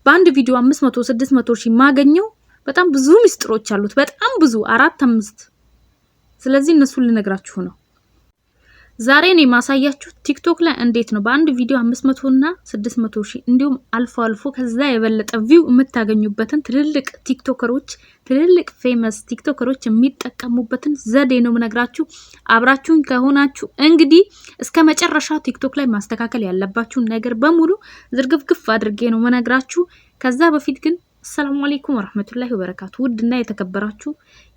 በአንድ ቪዲዮ 500 600 ሺህ ማገኘው በጣም ብዙ ሚስጥሮች አሉት። በጣም ብዙ 4 5። ስለዚህ እነሱን ልነግራችሁ ነው ዛሬ ነው ማሳያችሁ። ቲክቶክ ላይ እንዴት ነው በአንድ ቪዲዮ 500 እና 600 ሺህ እንዲሁም አልፎ አልፎ ከዛ የበለጠ ቪው የምታገኙበትን ትልልቅ ፌመስ ቲክቶከሮች የሚጠቀሙበትን ዘዴ ነው ምነግራችሁ። አብራችሁን ከሆናችሁ እንግዲህ እስከ መጨረሻው ቲክቶክ ላይ ማስተካከል ያለባችሁ ነገር በሙሉ ዝርግፍግፍ አድርጌ ነው ምነግራችሁ። ከዛ በፊት ግን ሰላም አለይኩም ወራህመቱላሂ ወበረካቱ። ውድና የተከበራችሁ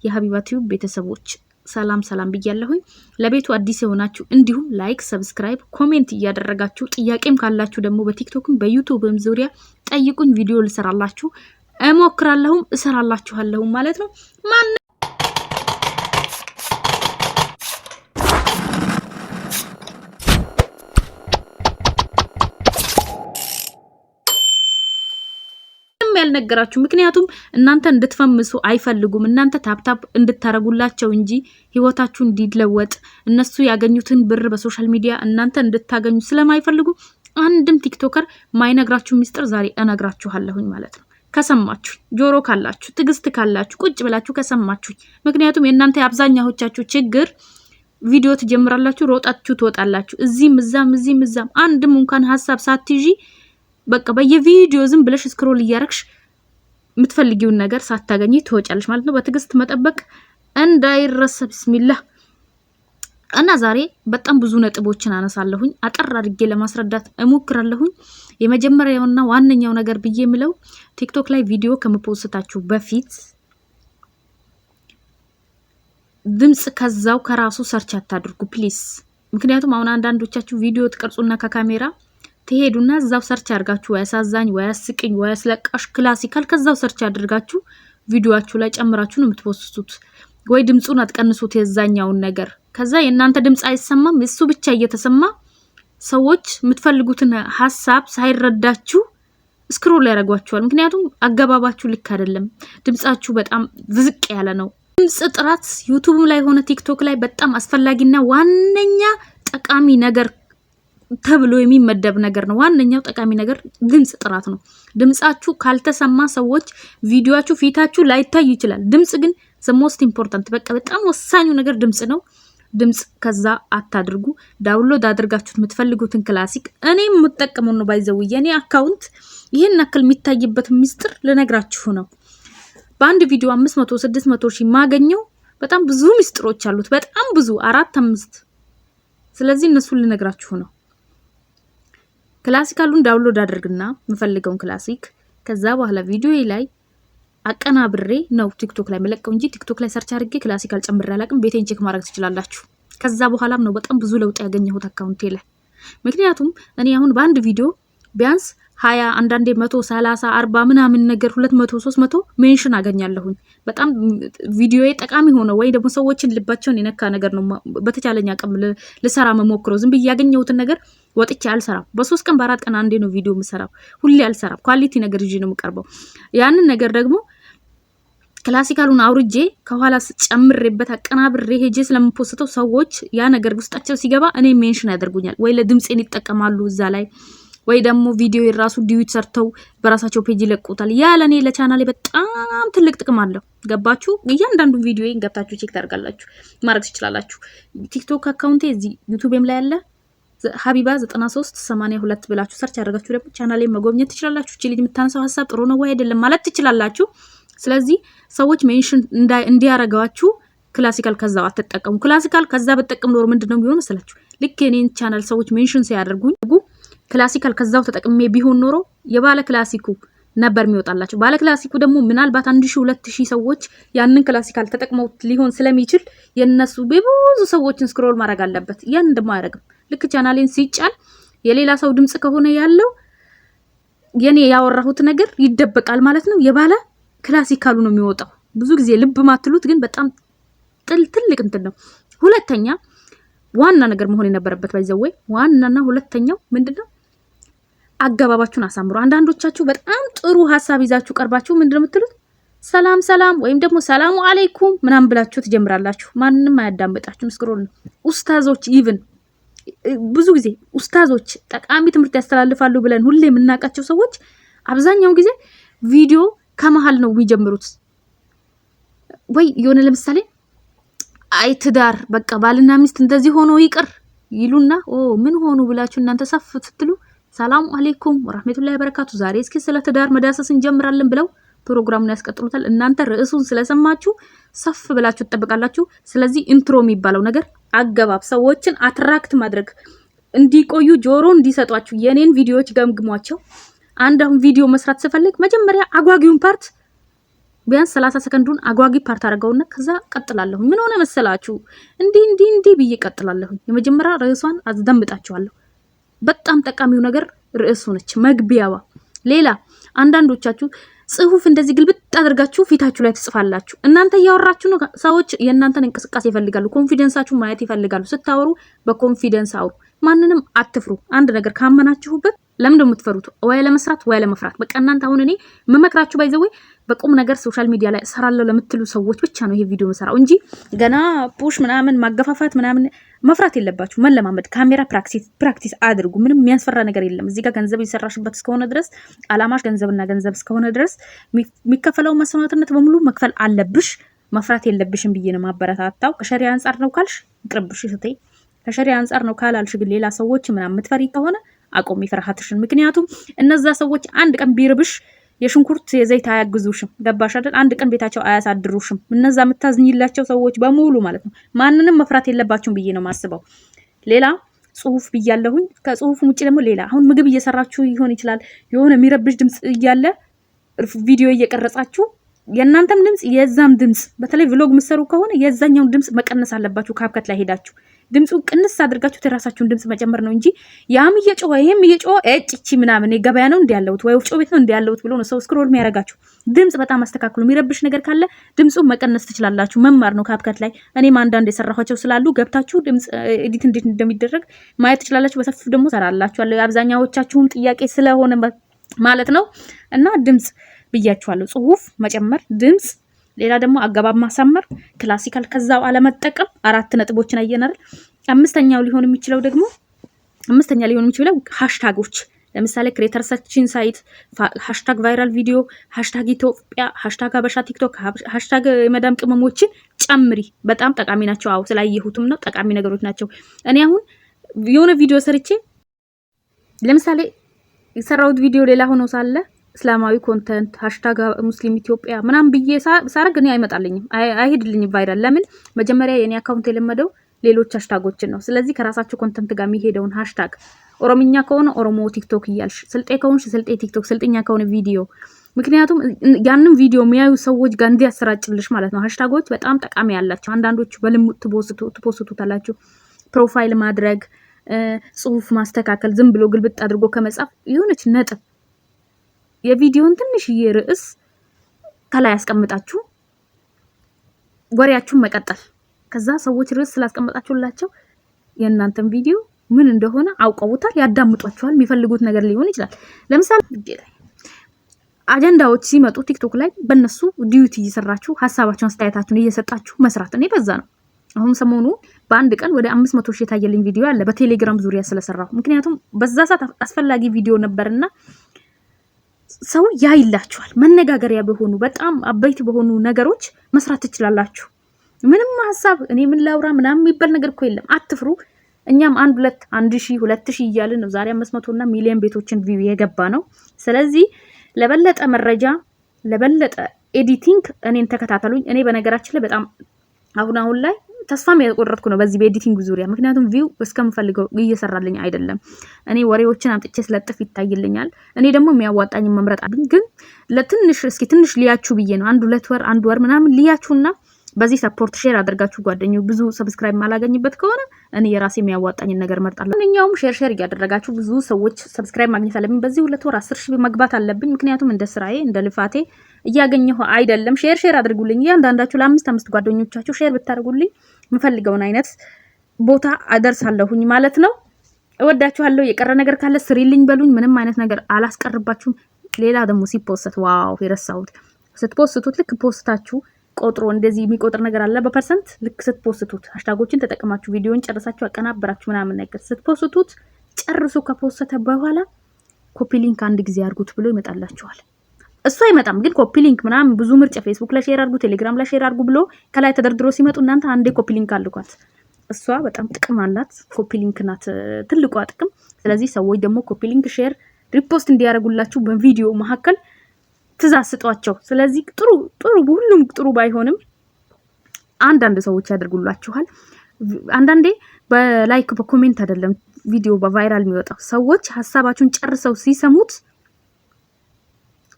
የሀቢባ ቲዩብ ቤተሰቦች ሰላም ብያለሁኝ። ለቤቱ አዲስ የሆናችሁ እንዲሁም ላይክ፣ ሰብስክራይብ፣ ኮሜንት እያደረጋችሁ ጥያቄም ካላችሁ ደግሞ በቲክቶክም በዩቲዩብም ዙሪያ ጠይቁኝ። ቪዲዮ ልሰራላችሁ እሞክራለሁም እሰራላችኋለሁ ማለት ነው። ያልነገራችሁ ምክንያቱም እናንተ እንድትፈምሱ አይፈልጉም። እናንተ ታፕታፕ እንድታረጉላቸው እንጂ ህይወታችሁ እንዲለወጥ እነሱ ያገኙትን ብር በሶሻል ሚዲያ እናንተ እንድታገኙ ስለማይፈልጉ አንድም ቲክቶከር ማይነግራችሁ ሚስጥር ዛሬ እነግራችኋለሁኝ ማለት ነው። ከሰማችሁ ጆሮ ካላችሁ ትግስት ካላችሁ ቁጭ ብላችሁ ከሰማችሁ። ምክንያቱም የእናንተ አብዛኛዎቻችሁ ችግር ቪዲዮ ትጀምራላችሁ ሮጣችሁ ትወጣላችሁ። እዚህም እዛም አንድም እንኳን ሐሳብ ሳትይጂ በቃ በየቪዲዮ ዝም ብለሽ ስክሮል እያረክሽ የምትፈልጊውን ነገር ሳታገኚ ትወጫለሽ ማለት ነው። በትግስት መጠበቅ እንዳይረሳ። ቢስሚላህ እና ዛሬ በጣም ብዙ ነጥቦችን አነሳለሁኝ። አጠር አድርጌ ለማስረዳት እሞክራለሁኝ። የመጀመሪያውና ዋነኛው ነገር ብዬ የምለው ቲክቶክ ላይ ቪዲዮ ከመፖስታችሁ በፊት ድምጽ ከዛው ከራሱ ሰርች አታድርጉ ፕሊስ። ምክንያቱም አሁን አንዳንዶቻችሁ ቪዲዮ ትቀርጹና ከካሜራ ትሄዱና እዛው ሰርች አድርጋችሁ ወይ አሳዛኝ ወይ አስቂኝ ወይ አስለቃሽ ክላሲካል ከዛው ሰርች አድርጋችሁ ቪዲዮአችሁ ላይ ጨምራችሁ ነው የምትፖስቱት። ወይ ድምጹን አትቀንሱት የዛኛውን ነገር። ከዛ የእናንተ ድምጽ አይሰማም እሱ ብቻ እየተሰማ ሰዎች የምትፈልጉትን ሐሳብ ሳይረዳችሁ ስክሮል ያረጋችኋል። ምክንያቱም አገባባችሁ ልክ አይደለም። ድምጻችሁ በጣም ዝቅ ያለ ነው። ድምጽ ጥራት ዩቲዩብ ላይ ሆነ ቲክቶክ ላይ በጣም አስፈላጊና ዋነኛ ጠቃሚ ነገር ተብሎ የሚመደብ ነገር ነው። ዋነኛው ጠቃሚ ነገር ድምጽ ጥራት ነው። ድምጻችሁ ካልተሰማ ሰዎች ቪዲዮአችሁ ፊታችሁ ላይታይ ይችላል። ድምጽ ግን the most important በቃ በጣም ወሳኙ ነገር ድምጽ ነው። ድምጽ ከዛ አታድርጉ። ዳውንሎድ አድርጋችሁ የምትፈልጉትን ክላሲክ እኔ የምጠቀመው ነው ባይዘው የኔ አካውንት ይሄን አክል የሚታይበት ሚስጥር ልነግራችሁ ነው። በአንድ ቪዲዮ 500 600 ሺህ ማገኘው በጣም ብዙ ሚስጥሮች አሉት። በጣም ብዙ 4 5። ስለዚህ እነሱን ልነግራችሁ ነው። ክላሲካሉን ዳውንሎድ አድርግና የምፈልገውን ክላሲክ ከዛ በኋላ ቪዲዮ ላይ አቀናብሬ ነው ቲክቶክ ላይ መለቀው እንጂ ቲክቶክ ላይ ሰርች አድርጌ ክላሲካል ጨምሬ አላቅም። ቤቴን ቼክ ማድረግ ትችላላችሁ። ከዛ በኋላም ነው በጣም ብዙ ለውጥ ያገኘሁት አካውንቴ ላይ። ምክንያቱም እኔ አሁን በአንድ ቪዲዮ ቢያንስ 20 አንዳንዴ 130 40 ምናምን ነገር 200 300 ሜንሽን አገኛለሁኝ። በጣም ቪዲዮዬ ጠቃሚ ሆነ ወይ ደግሞ ሰዎችን ልባቸውን የነካ ነገር ነው በተቻለኛ አቅም ልሰራ መሞክረው። ዝም ብዬ ያገኘሁትን ነገር ወጥቼ አልሰራም። በ3 ቀን በ4 ቀን አንዴ ነው ቪዲዮ የምሰራው። ሁሌ አልሰራም። ኳሊቲ ነገር ይዤ ነው የምቀርበው። ያንን ነገር ደግሞ ክላሲካሉን አውርጄ ከኋላ ጨምሬበት አቀናብሬ ሄጄ ስለምፖስተው ሰዎች ያ ነገር ውስጣቸው ሲገባ እኔ ሜንሽን ያደርጉኛል። ወይ ለድምጼን ይጠቀማሉ እዛ ላይ ወይ ደግሞ ቪዲዮ የራሱ ዲዩት ሰርተው በራሳቸው ፔጅ ይለቁታል። ያ ለኔ ለቻናሌ በጣም ትልቅ ጥቅም አለው። ገባችሁ? እያንዳንዱ ቪዲዮዬን ገብታችሁ ቼክ ታርጋላችሁ ማድረግ ትችላላችሁ። ቲክቶክ አካውንቴ እዚህ ዩቲዩብም ላይ አለ ሀቢባ 9382 ብላችሁ ሰርች አድርጋችሁ ደግሞ ቻናሌን መጎብኘት ትችላላችሁ። እቺ ልጅ የምታነሳው ሐሳብ ጥሩ ነው ወይ አይደለም ማለት ትችላላችሁ። ስለዚህ ሰዎች ሜንሽን እንዲያረጋችሁ ክላሲካል ከዛው አትጠቀሙ። ክላሲካል ከዛ በተጠቀም ኖር ምንድነው የሚሆነው መሰላችሁ? ልክ የኔን ቻናል ሰዎች ሜንሽን ሲያደርጉኝ ክላሲካል ከዛው ተጠቅሜ ቢሆን ኖሮ የባለ ክላሲኩ ነበር የሚወጣላችሁ። ባለ ክላሲኩ ደግሞ ምናልባት 1000 2000 ሰዎች ያንን ክላሲካል ተጠቅመው ሊሆን ስለሚችል የነሱ በብዙ ሰዎችን ስክሮል ማድረግ አለበት። ያን እንደማያደርግም ልክ ቻናሌን ሲጫን የሌላ ሰው ድምጽ ከሆነ ያለው የኔ ያወራሁት ነገር ይደበቃል ማለት ነው። የባለ ክላሲካሉ ነው የሚወጣው። ብዙ ጊዜ ልብ ማትሉት ግን በጣም ትልቅ እንትን ነው። ሁለተኛ ዋና ነገር መሆን የነበረበት ባይዘው ዋናና ሁለተኛው ምንድነው? አገባባችሁን አሳምሩ። አንዳንዶቻችሁ በጣም ጥሩ ሐሳብ ይዛችሁ ቀርባችሁ ምንድነው የምትሉት? ሰላም ወይም ደግሞ ሰላሙ አለይኩም ምናምን ብላችሁ ትጀምራላችሁ። ማንንም አያዳምጣችሁም። ስክሮል ነው። ኡስታዞች ኢቭን ብዙ ጊዜ ኡስታዞች ጠቃሚ ትምህርት ያስተላልፋሉ ብለን ሁሌ የምናቃቸው ሰዎች አብዛኛው ጊዜ ቪዲዮ ከመሃል ነው የሚጀምሩት። ወይ የሆነ ለምሳሌ አይ ትዳር በቃ ባልና ሚስት እንደዚህ ሆኖ ይቅር ይሉና ምን ሆኑ ብላችሁ እናንተ ሰፍ ስትሉ ሰላም አለይኩም ወራህመቱላሂ ወበረካቱ ዛሬ እስኪ ስለ ትዳር መዳሰስ እንጀምራለን ብለው ፕሮግራሙን ያስቀጥሉታል። እናንተ ርዕሱን ስለሰማችሁ ሰፍ ብላችሁ ተጠብቃላችሁ። ስለዚህ ኢንትሮ የሚባለው ነገር አገባብ ሰዎችን አትራክት ማድረግ እንዲቆዩ ጆሮ እንዲሰጧችሁ የኔን ቪዲዮዎች ገምግሟቸው። አንድ አሁን ቪዲዮ መስራት ስፈልግ መጀመሪያ አጓጊውን ፓርት ቢያንስ 30 ሰከንዱን አጓጊ ፓርት አድርገውና ከዛ ቀጥላለሁ። ምን ሆነ መሰላችሁ እንዲህ ብዬ ቀጥላለሁ። የመጀመሪያ ርዕሷን አስደምጣችኋለሁ። በጣም ጠቃሚው ነገር ርዕሱ ነች፣ መግቢያዋ። ሌላ አንዳንዶቻችሁ ጽሁፍ እንደዚህ ግልብጥ አድርጋችሁ ፊታችሁ ላይ ትጽፋላችሁ። እናንተ እያወራችሁ ነው፣ ሰዎች የእናንተን እንቅስቃሴ ይፈልጋሉ፣ ኮንፊደንሳችሁ ማየት ይፈልጋሉ። ስታወሩ በኮንፊደንስ አውሩ፣ ማንንም አትፍሩ። አንድ ነገር ካመናችሁበት ለምን የምትፈሩት? ወይ ለመስራት ወይ ለመፍራት። በቃ እናንተ አሁን እኔ መመክራችሁ ባይዘው በቁም ነገር ሶሻል ሚዲያ ላይ ሰራለው ለምትሉ ሰዎች ብቻ ነው ይሄ ቪዲዮ መሰራው እንጂ ገና ፑሽ ምናምን ማገፋፋት ምናምን መፍራት የለባችሁ። መለማመድ፣ ካሜራ ፕራክቲስ አድርጉ። ምንም የሚያስፈራ ነገር የለም። እዚህ ጋር ገንዘብ ይሰራሽበት እስከሆነ ድረስ አላማሽ ገንዘብና ገንዘብ እስከሆነ ድረስ የሚከፈለው መስዋዕትነት በሙሉ መክፈል አለብሽ። መፍራት የለብሽም ብዬ ነው ማበረታታው። ከሸሪዓ አንፃር ነው ካልሽ ይቅርብሽ እህቴ። ከሸሪዓ አንፃር ነው ካላልሽ ግን ሌላ ሰዎች ምናምን የምትፈሪ ከሆነ አቆሚ ፍርሃትሽን። ምክንያቱም እነዛ ሰዎች አንድ ቀን ቢርብሽ የሽንኩርት የዘይት አያግዙሽም። ገባሽ አይደል? አንድ ቀን ቤታቸው አያሳድሩሽም። እነዛ የምታዝኝላቸው ሰዎች በሙሉ ማለት ነው። ማንንም መፍራት የለባችሁም ብዬ ነው ማስበው። ሌላ ጽሁፍ ብያለሁኝ። ከጽሁፍ ውጪ ደግሞ ሌላ አሁን ምግብ እየሰራችሁ ይሆን ይችላል። የሆነ የሚረብሽ ድምጽ እያለ ቪዲዮ እየቀረጻችሁ የእናንተም ድምጽ የዛም ድምጽ፣ በተለይ ቭሎግ ምሰሩ ከሆነ የዛኛውን ድምጽ መቀነስ አለባችሁ። ካፕከት ላይ ሄዳችሁ ድምጹ ቅንስ አድርጋችሁ የራሳችሁን ድምጽ መጨመር ነው እንጂ ያም እየጮኸ ይሄም እየጮኸ እጭቺ ምናምን የገበያ ነው እንዲያለውት ወይ ወፍጮ ቤት ነው እንዲያለውት ብሎ ነው ሰው ስክሮል የሚያረጋችሁ። ድምጽ በጣም አስተካክሉ። የሚረብሽ ነገር ካለ ድምጹን መቀነስ ትችላላችሁ። መማር ነው ካፕከት ላይ። እኔም አንዳንድ የሰራኋቸው ስላሉ ገብታችሁ ድምጽ ኤዲት እንዴት እንደሚደረግ ማየት ትችላላችሁ። በሰፊው ደግሞ ሰራላችኋለሁ። አብዛኛዎቻችሁም ጥያቄ ስለሆነ ማለት ነው። እና ድምጽ ብያችኋለሁ። ጽሁፍ መጨመር፣ ድምጽ፣ ሌላ ደግሞ አገባብ ማሳመር፣ ክላሲካል ከዛው አለመጠቀም። 4 ነጥቦችን አየናል። አምስተኛ ሊሆን የሚችለው ሃሽታጎች። ለምሳሌ ክሬተር ሰርችን ሳይት፣ ሃሽታግ ቫይራል ቪዲዮ፣ ሃሽታግ ኢትዮጵያ፣ ሃሽታግ አበሻ ቲክቶክ፣ ሃሽታግ የመዳም ቅመሞችን ጨምሪ። በጣም ጠቃሚ ናቸው። አዎ ስላየሁትም ነው፣ ጠቃሚ ነገሮች ናቸው። እኔ አሁን የሆነ ቪዲዮ ሰርቼ ለምሳሌ የሰራሁት ቪዲዮ ሌላ ሆኖ ሳለ እስላማዊ ኮንተንት ሃሽታግ ሙስሊም ኢትዮጵያ ምናምን ብዬ ሳረግ እኔ አይመጣልኝም፣ አይሄድልኝም ቫይራል። ለምን? መጀመሪያ የኔ አካውንት የለመደው ሌሎች ሃሽታጎችን ነው። ስለዚህ ከራሳችሁ ኮንተንት ጋር የሚሄደውን ሃሽታግ ኦሮምኛ ከሆነ ኦሮሞ ቲክቶክ እያልሽ፣ ስልጤ ከሆንሽ ስልጤ ቲክቶክ፣ ስልጥኛ ከሆነ ቪዲዮ። ምክንያቱም ያንን ቪዲዮ የሚያዩ ሰዎች ጋር እንዲያሰራጭልሽ ማለት ነው። ሃሽታጎች በጣም ጠቃሚ ያላቸው። አንዳንዶቹ በልሙጥ ትፖስቱታላችሁ። ፕሮፋይል ማድረግ፣ ጽሁፍ ማስተካከል፣ ዝም ብሎ ግልብጥ አድርጎ ከመጻፍ የሆነች ነጥብ የቪዲዮን ትንሽዬ ርዕስ ከላይ ያስቀምጣችሁ ወሬያችሁን መቀጠል። ከዛ ሰዎች ርዕስ ስላስቀመጣችሁላቸው የእናንተን ቪዲዮ ምን እንደሆነ አውቀውታል፣ ያዳምጧችኋል። የሚፈልጉት ነገር ሊሆን ይችላል። ለምሳሌ አጀንዳዎች ሲመጡ ቲክቶክ ላይ በእነሱ ዲዩቲ እየሰራችሁ ሀሳባችሁን አስተያየታችሁን እየሰጣችሁ መስራት። እኔ በዛ ነው አሁን ሰሞኑ በአንድ ቀን ወደ 500 ሺህ የታየልኝ ቪዲዮ አለ በቴሌግራም ዙሪያ ስለሰራሁ። ምክንያቱም በዛ ሰዓት አስፈላጊ ቪዲዮ ነበርና ሰው ያይላችኋል። መነጋገሪያ በሆኑ በጣም አበይት በሆኑ ነገሮች መስራት ትችላላችሁ። ምንም ሐሳብ እኔ ምን ላውራ ምናምን የሚባል ነገር እኮ የለም። አትፍሩ። እኛም 1,000 እያልን ነው ዛሬ 500 እና ሚሊዮን ቤቶችን ቪው የገባ ነው። ስለዚህ ለበለጠ መረጃ ለበለጠ ኤዲቲንግ እኔን ተከታተሉኝ። እኔ በነገራችን ላይ በጣም አሁን ላይ ተስፋም ያቆረጥኩ ነው በዚህ በኤዲቲንግ ዙሪያ። ምክንያቱም ቪው እስከምፈልገው እየሰራልኝ አይደለም። እኔ ወሬዎችን አምጥቼ ስለጥፍ ይታይልኛል። እኔ ደግሞ የሚያዋጣኝ መምረጥ አለኝ። ግን ለትንሽ እስኪ ትንሽ ሊያችሁ ብዬ ነው 1 ወር ምናምን ሊያችሁና በዚህ ሰፖርት ሼር አድርጋችሁ ጓደኞች ብዙ ሰብስክራይብ ማላገኝበት ከሆነ እኔ የራሴ የሚያዋጣኝን ነገር መርጣለሁ። እኛውም ሼር እያደረጋችሁ ብዙ ሰዎች ሰብስክራይብ ማግኘት አለብኝ። በዚህ 2 ወር 10 ሺህ መግባት አለብኝ። ምክንያቱም እንደ ስራዬ እንደ ልፋቴ እያገኘሁ አይደለም። ሼር አድርጉልኝ። እያንዳንዳችሁ ለ5 ጓደኞቻችሁ ሼር ብታደርጉልኝ የምፈልገውን አይነት ቦታ አደርሳለሁኝ ማለት ነው። እወዳችኋለሁ። የቀረ ነገር ካለ ስሪልኝ በሉኝ። ምንም አይነት ነገር አላስቀርባችሁም። ሌላ ደግሞ ሲፖስት ዋው የረሳሁት ስትፖስቱት ልክ ፖስታችሁ ቆጥሮ እንደዚህ የሚቆጥር ነገር አለ በፐርሰንት ልክ ስትፖስቱት ሃሽታጎችን ተጠቅማችሁ ቪዲዮን ጨርሳችሁ አቀናበራችሁ ምናምን ነገር ስትፖስቱት ጨርሱ ከፖስተ በኋላ ኮፒ ሊንክ አንድ ጊዜ አድርጉት ብሎ ይመጣላችኋል። እሱ አይመጣም ግን ኮፒ ሊንክ ምናምን ብዙ ምርጫ ፌስቡክ ላይ ሼር አድርጉ፣ ቴሌግራም ላይ ሼር አድርጉ ብሎ ከላይ ተደርድሮ ሲመጡ እናንተ አንዴ ኮፒ ሊንክ አድርጓት። እሷ በጣም ጥቅም አላት። ኮፒ ሊንክ ናት ትልቋ ጥቅም። ስለዚህ ሰዎች ደግሞ ኮፒ ሊንክ፣ ሼር፣ ሪፖስት እንዲያደርጉላችሁ በቪዲዮ መካከል ትእዛዝ ስጧቸው። ስለዚህ ጥሩ ሁሉም ጥሩ ባይሆንም አንዳንድ ሰዎች ያደርጉላችኋል። አንዳንዴ በላይክ በኮሜንት አይደለም ቪዲዮ በቫይራል የሚወጣው ሰዎች ሀሳባችሁን ጨርሰው ሲሰሙት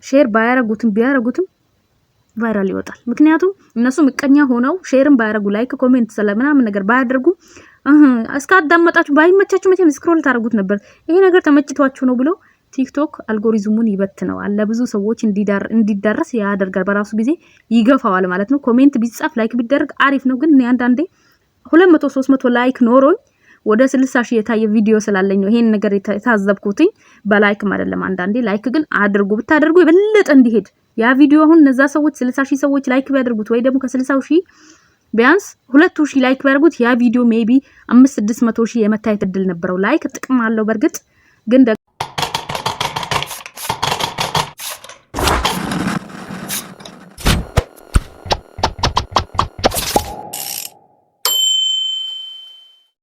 ሼር ባያረጉትም ቢያረጉትም ቫይራል ይወጣል። ምክንያቱም እነሱ ምቀኛ ሆነው ሼርም ባያረጉ ላይክ ኮሜንት ስለምናምን ነገር ባያደርጉ እስከ አዳመጣችሁ ባይመቻችሁ መቼም ስክሮል ታደርጉት ነበር። ይሄ ነገር ተመችቷችሁ ነው ብሎ ቲክቶክ አልጎሪዝሙን ይበትነዋል። ለብዙ ሰዎች እንዲዳረስ ያደርጋል። በራሱ ጊዜ ይገፋዋል ማለት ነው። ኮሜንት ቢጻፍ ላይክ ቢደረግ አሪፍ ነው። ግን እኔ አንዳንዴ 200 300 ላይክ ኖሮኝ ወደ 60 ሺህ የታየ ቪዲዮ ስላለኝ ነው ይሄን ነገር የታዘብኩትኝ። በላይክም አይደለም። አንዳንዴ ላይክ ግን አድርጉ። ብታደርጉ የበለጠ እንዲሄድ ያ ቪዲዮ አሁን እነዛ ሰዎች 60 ሺህ ሰዎች ላይክ ቢያደርጉት ወይ ደግሞ ከ60 ሺህ ቢያንስ 200 ሺህ ላይክ ቢያደርጉት ያ ቪዲዮ ሜቢ 500 600 ሺህ የመታየት እድል ነበረው። ላይክ ጥቅም አለው በርግጥ ግን